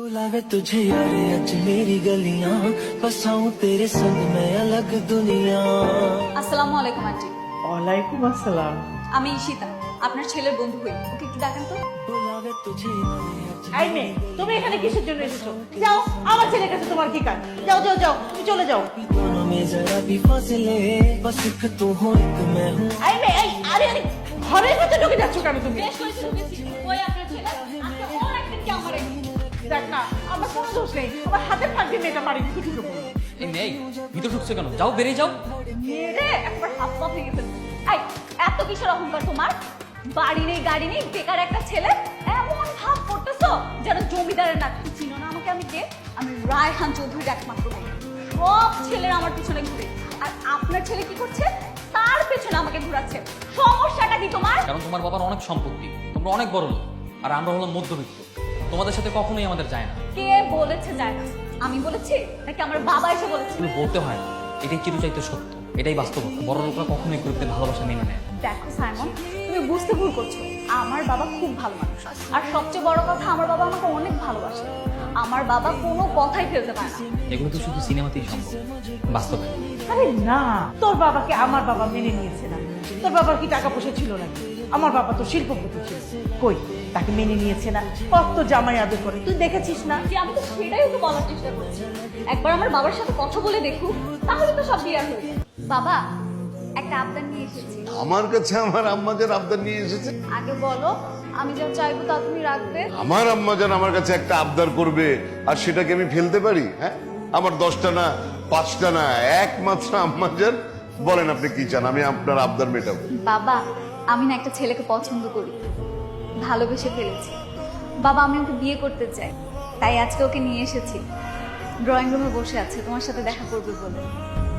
बुलावे तुझे यार आज मेरी गलियां बसाऊं तेरे संग मैं अलग दुनिया। আসসালামু আলাইকুম আন্টি। ওয়ালাইকুম আসসালাম। আমি ঈশিতা, আপনার ছেলের বন্ধু হই। ওকে একটু ডাকেন তো। बुलावे तुझे এই মেয়ে, তুমি এখানে কিসের জন্য এসেছো? যাও, আমার ছেলের কাছে তোমার কি কাজ? যাও যাও যাও, তুমি চলে যাও। दोनों में जरा भी फासले बस एक तू हो एक मैं हूँ। এই মেয়ে, এই আরে আরে, ঘরের ভিতরে ঢুকে যাচ্ছ কেন তুমি? বেশ করেছে ঢুকেছি। ওই আপনার ছেলে আজকে ওর একদিন কি আমার একদিন। দেখ না, আমার কোনো দোষ নেই। আমার হাতের ফাঁকি মেয়েটা বাড়ি থেকে ঢুকে পড়লো। এই মেয়ে ভিতর ঢুকছে কেন? যাও, বেরিয়ে যাও। মেরে একবার হাত পা ভেঙে ফেলবে। এই এত কিসের অহংকার তোমার? বাড়ি নেই গাড়ি নেই, বেকার একটা ছেলে, এমন ভাব করতেছো যেন জমিদারের না। তুমি চিনো না আমাকে? আমি কে? আমি রায়হান চৌধুরীর একমাত্র মেয়ে। সব ছেলেরা আমার পিছনে ঘুরে, আর আপনার ছেলে কি করছে? তার পেছনে আমাকে ঘোরাচ্ছে। সমস্যাটা কি তোমার? কারণ তোমার বাবার অনেক সম্পত্তি, তোমরা অনেক বড় লোক, আর আমরা হলাম মধ্যবিত্ত। তোমাদের সাথে কখনোই আমাদের যায় না। কে বলেছে যায় না? আমি বলেছি নাকি আমার বাবা এসে বলেছে? তুমি বলতে হয় না, এটাই চিরচাইতে সত্য, এটাই বাস্তবতা। বড় লোকরা কখনোই গরিবদের ভালোবাসা মেনে নেয় না। দেখো সাইমন, তুমি বুঝতে ভুল করছো। আমার বাবা খুব ভালো মানুষ, আর সবচেয়ে বড় কথা আমার বাবা আমাকে অনেক ভালোবাসে। আমার বাবা কোনো কথাই ফেলতে পারে না। এগুলো তো শুধু সিনেমাতেই সম্ভব, বাস্তবে না। আরে না, তোর বাবাকে আমার বাবা মেনে নিয়েছে না। তোর বাবার কি টাকা পয়সা ছিল নাকি? আমার বাবা তো শিল্পপতি ছিল। কই, তাকে মেনে নিয়েছে না? কত জামাই আদর করে, তুই দেখেছিস না? যে আমি তো সেটাই তো বলার চেষ্টা করছি। একবার আমার বাবার সাথে কথা বলে দেখুক, তাহলে তো সব ক্লিয়ার হয়ে যাবে। বাবা, একটা আবদার নিয়ে এসেছি। আমার কাছে আমার আম্মাজান আবদার নিয়ে এসেছে। আগে বলো, আমি যা চাইবো তা তুমি রাখবে। আমার আম্মাজান আমার কাছে একটা আবদার করবে, আর সেটাকে আমি ফেলতে পারি? হ্যাঁ, আমার 10টা না 5টা না, একমাত্র আম্মাজান। বলেন আপনি কি চান, আমি আপনার আবদার মেটাবো। বাবা, আমি না একটা ছেলেকে পছন্দ করি, ভালোবেসে ফেলেছি। বাবা, আমি ওকে বিয়ে করতে চাই, তাই আজকে ওকে নিয়ে এসেছি। ড্রয়িং রুমে বসে আছে তোমার সাথে দেখা করবে বলে।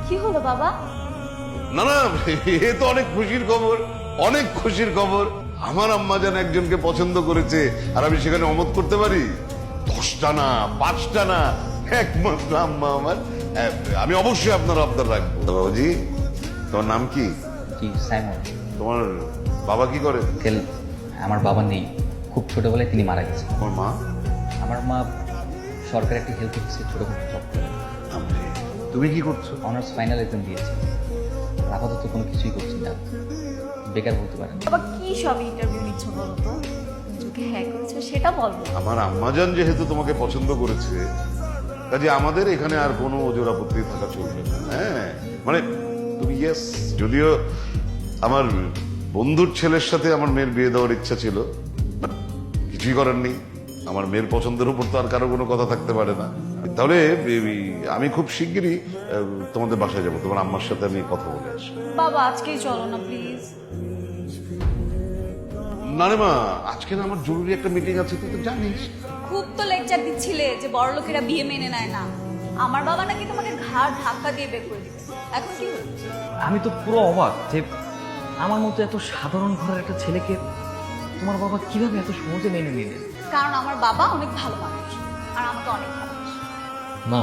কি হলো বাবা? না না, এ তো অনেক খুশির খবর, অনেক খুশির খবর। আমার আম্মাজান একজনকে পছন্দ করেছে, আর আমি সেখানে অমত করতে পারি? 10টা না 5টা না, একমাত্র আম্মা আমার। আমি অবশ্যই আপনার আবদার রাখবো। তো বাবাজি, তোমার নাম কি? কি সাইমন? তোমার বাবা কি করে? তেল আমার বাবা নেই, খুব ছোটবেলায় তিনি মারা গেছেন। তোমার মা? আমার মা সরকারি একটি হেলথ অফিসে ছোটখাটো জব করে। তুমি কি করছো? অনার্স ফাইনাল এক্সাম দিয়েছি, আপাতত কোনো কিছুই করছি না, বেকার বলতে পারেন। বাবা, কি সব ইন্টারভিউ নিচ্ছ বলো তো? তোকে হ্যাঁ করেছো সেটা বলো। আমার আম্মাজান যেহেতু তোমাকে পছন্দ করেছে, কাজে আমাদের এখানে আর কোনো ওজোর আপত্তি থাকা চলবে না। হ্যাঁ, মানে তুমি ইয়েস। যদিও আমার বন্ধুর ছেলের সাথে আমার মেয়ের বিয়ে দেওয়ার ইচ্ছা ছিল, বাট কিছুই করার নেই। আমার মেয়ের পছন্দের উপর তো আর কারো কোনো কথা থাকতে পারে না। তাহলে আমি খুব শিগগিরই তোমাদের বাসায় যাবো, তোমার আম্মার সাথে আমি কথা বলে আসবো। বাবা, আজকেই চলো না প্লিজ। না রে মা, আজকে না আমার জরুরি একটা মিটিং আছে, তুই তো জানিস। খুব তো লেকচার দিচ্ছিলে যে বড় লোকেরা বিয়ে মেনে নেয় না। আমার বাবা নাকি তোমাকে ঘাড় ধাক্কা দিয়ে বের করে দিবে। এখন কি হলো? আমি তো পুরো অবাক যে আমার মতো এত সাধারণ ঘরের একটা ছেলেকে তোমার বাবা কিভাবে এত সহজে মেনে নিলেন। কারণ আমার বাবা অনেক ভালো মানুষ, আর আমাকে অনেক ভালোবাসে। মা,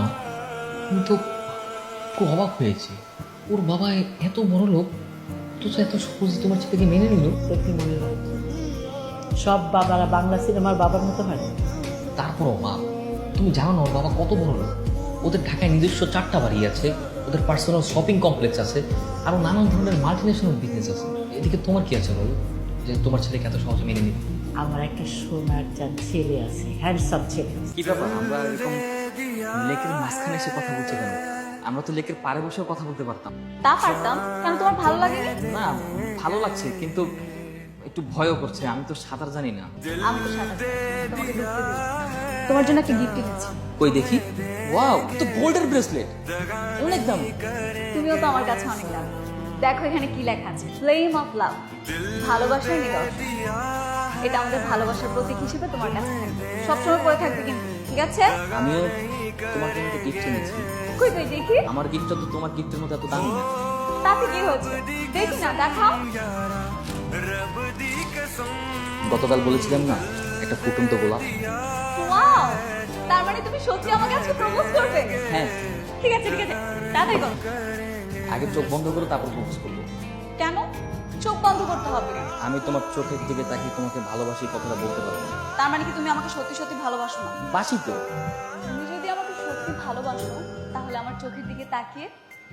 আমি তো খুব অবাক হয়েছি, ওর বাবা এত বড় লোক, তো এত সহজে তোমার ছেলেকে মেনে নিল। তোর কি মনে হয় সব বাবারা বাংলা সিনেমার বাবার মতো হয়? তারপরও মা, তুমি জানো না ওর বাবা কত বড় লোক? ওদের ঢাকায় নিজস্ব 4টা বাড়ি আছে, ওদের পার্সোনাল শপিং কমপ্লেক্স আছে, আরো নানান ধরনের মাল্টিনেশনাল বিজনেস আছে। এদিকে তোমার কি আছে বলো, যে তোমার ছেলেকে এত সহজে মেনে নিবে? আমার একটা সোনার চাঁদ ছেলে আছে, হ্যান্ডসাম ছেলে। কি ব্যাপার, আমরা এরকম লেকের মাঝখানে এসে কথা বলছি কেন? আমরা তো লেকের পাড়ে বসেও কথা বলতে পারতাম। তা পারতাম, কেন তোমার ভালো লাগেনি? না, ভালো লাগছে, কিন্তু একটু ভয়ও করছে। আমি তো সাঁতার জানি না। আমি তো সাদা, তোমাকে দেখতে দিই। তোমার জন্য একটা গিফট এনেছি। কই দেখি। ওয়াও, তো গোল্ডের ব্রেসলেট, অনেক দাম। তুমিও তো আমার কাছে অনেক দাম। দেখো এখানে কি লেখা আছে, ফ্লেম অফ লাভ, ভালোবাসার নিদর্শন। এটা আমাদের ভালোবাসার প্রতীক হিসেবে তোমার কাছে থাকবে, সবসময় পরে থাকবে কিন্তু, ঠিক আছে? আমিও তোমার জন্য গিফট এনেছি। কই তুই দেখি। আমার গিফটটা তো তোমার গিফটের মতো এত দামি না। তাতে কি হয়েছে? দেখি না, দেখাও। গতকাল বলেছিলাম না, একটা ফুটন্ত গোলাপ। ওয়াও, তার মানে তুমি সত্যি আমাকে আজকে প্রপোজ করবে? হ্যাঁ, ঠিক আছে ঠিক আছে, তাড়াতাড়ি করো। আগে চোখ বন্ধ করো, তারপর প্রপোজ করবো। কেন? চোখ বন্ধ করতে হবে। আমি তোমার চোখের দিকে তাকিয়ে তোমাকে ভালোবাসি কথাটা বলতে পারবো না। তার মানে কি তুমি আমাকে সত্যি সত্যি ভালোবাসো না? বাসি তো। তুমি যদি আমাকে সত্যি ভালোবাসো তাহলে আমার চোখের দিকে তাকিয়ে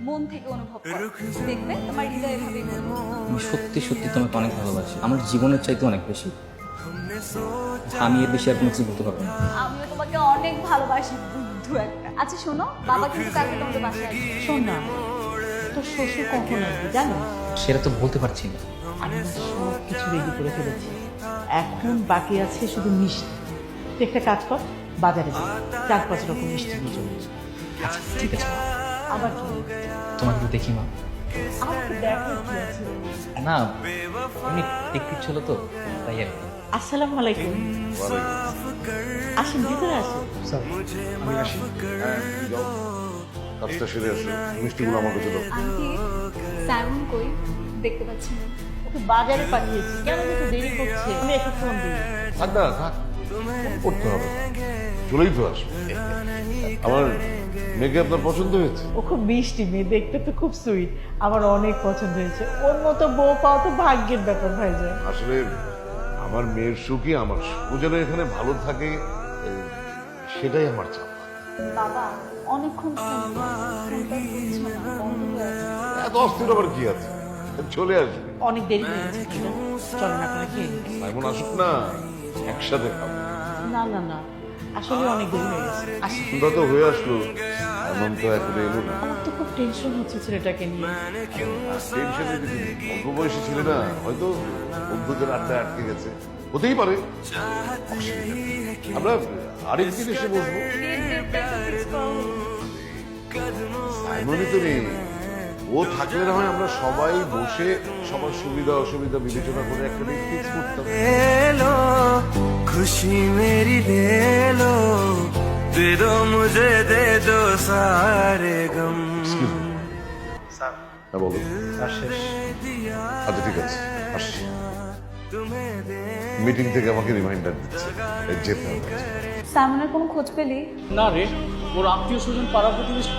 মন থেকে অনুভব করো, দেখবে তোমার হৃদয় এভাবেই বলবে। আমি সত্যি সত্যি তোমাকে অনেক ভালোবাসি, আমার জীবনের চাইতে অনেক বেশি। আমি এর বেশি আর কোনো কিছু বলতে পারবো না। আমিও তোমাকে অনেক ভালোবাসি বুদ্ধু একটা। আচ্ছা শোনো, বাবা কিন্তু কালকে তোমাদের বাসায় আসবে। শোন না, তোর শ্বশুর কখন আসবে জানো? সেটা তো বলতে পারছি না। আমি না সব কিছু রেডি করে ফেলেছি, এখন বাকি আছে শুধু মিষ্টি। তুই একটা কাজ কর, বাজারে যা, 4-5 রকম মিষ্টি নিয়ে চলে আয়। আচ্ছা ঠিক আছে মা। আবার কি? তোমাকে একটু দেখি মা। আমাকে দেখার কি আছে? না এমনি দেখতে ছিল তো তাই আর কি। আসসালামু আলাইকুম। আসুন, ভিতরে আসুন। আমি আসি। হ্যাঁ, তুমি যাও। কাজটা সেরে আসো, মিষ্টিগুলো আমার কাছে দাও। আন্টি সাইমন কই? দেখতে পাচ্ছি না। ওকে বাজারে পাঠিয়েছি, কেন এত দেরি করছে? আমি একটু ফোন দিই। থাক না, থাক, করতে হবে, চলেই তো আসবে। আমার মেয়েকে আপনার পছন্দ হয়েছে? ও খুব মিষ্টি মেয়ে, দেখতে তো খুব সুইট, আমার অনেক পছন্দ হয়েছে। ওর মতো বউ পাওয়া তো ভাগ্যের ব্যাপার ভাই যায়। আসলে আমার মেয়ের সুখই আমার সুখ। ও যেন এখানে ভালো থাকে, সেটাই আমার চাপ। বাবা অনেকক্ষণ ফোনটা হচ্ছে না, বন্ধ হয়ে আছে। এত অস্থির আবার কি আছে, চলে আসবে। অনেক দেরি হয়ে গেছে, চলেন আপনারা খেয়ে নিন। সাইমন আসুক না, একসাথে খাবো। না না না, আসলে অনেক দেরি হয়ে গেছে। আসি। সন্ধ্যা তো হয়ে আসলো, এমন তো এখনো এলো না। আমার তো খুব টেনশন হচ্ছে ছেলেটাকে নিয়ে। টেনশনে যদি অল্প বয়সী ছিল না, হয়তো বন্ধুদের আড্ডায় আটকে গেছে, হতেই পারে। অসুবিধা নেই। আমরা আরেকদিন এসে বসবো। সাইমনই তো নেই, ও থাকলে না হয় আমরা সবাই বসে সবার সুবিধা অসুবিধা বিবেচনা করে একটা দিন ফিক্স করতাম। ले लो खुशी मेरी ले लो दे दो मुझे दे दो सारे गम হ্যাঁ বলো। আচ্ছা ঠিক আছে, আসছি। মিটিং থেকে আমাকে রিমাইন্ডার দিচ্ছে, যেতে হবে। সাইমনের কোনো খোঁজ পেলি? না রে, ওর আত্মীয় স্বজন পাড়া প্রতিবেশী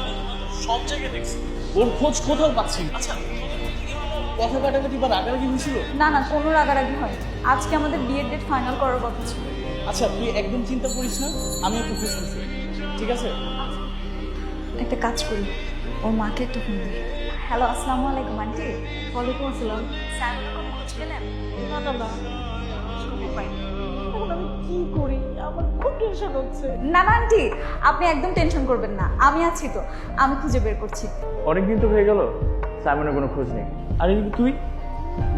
সব জায়গায় দেখছি, ওর খোঁজ কোথাও পাচ্ছি না। আচ্ছা কথা কাটাকাটি বা রাগারাগি হয়েছিল? না না, কোনো রাগারাগি হয়নি। আজকে আমাদের বিয়ের ডেট ফাইনাল করার কথা ছিল। আচ্ছা তুই একদম চিন্তা করিস না, আমি একটু খোঁজ করছি, ঠিক আছে? একটা কাজ করি, ওর মাকে একটু ফোন দিই। হ্যালো, আসসালামু আলাইকুম আন্টি। ওয়ালাইকুম আসসালাম। সাইমনের কোনো খোঁজ পেলেন? না না না, খবর পাইনি। এখন আমি কি করি, আমার খুব টেনশন হচ্ছে। না না আন্টি, আপনি একদম টেনশন করবেন না, আমি আছি তো, আমি খুঁজে বের করছি। অনেকদিন তো হয়ে গেল, সাইমনের কোনো খোঁজ নেই। আর এদিকে তুই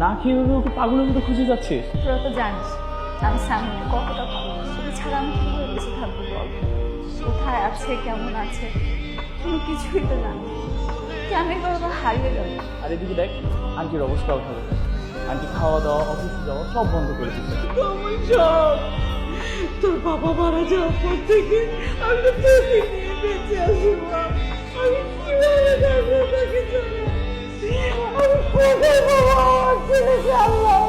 না খেয়ে ভেবে ওকে পাগলের মতো খুঁজে যাচ্ছিস। তোরা তো জানিস আমি সাইমনকে কতটা ভালোবাসি, ওকে ছাড়া আমি কীভাবে বেঁচে থাকবো বল? কোথায় আছে, কেমন আছে, কোনো কিছুই তো জানি। কেন এভাবে হারিয়ে গেল? আর এদিকে দেখ আন্টির অবস্থাও ভালো, আন্টি খাওয়া দাওয়া অফিসে যাওয়া সব বন্ধ করে দিচ্ছে। আমার সব, তোর বাবা মারা যাওয়ার পর থেকে আমি তো তোকে নিয়ে বেঁচে আছি মা। আমি কিভাবে থাকবো তোকে ছাড়া? আমি কোথায় বাবা আমার ছেলেকে আল্লাহ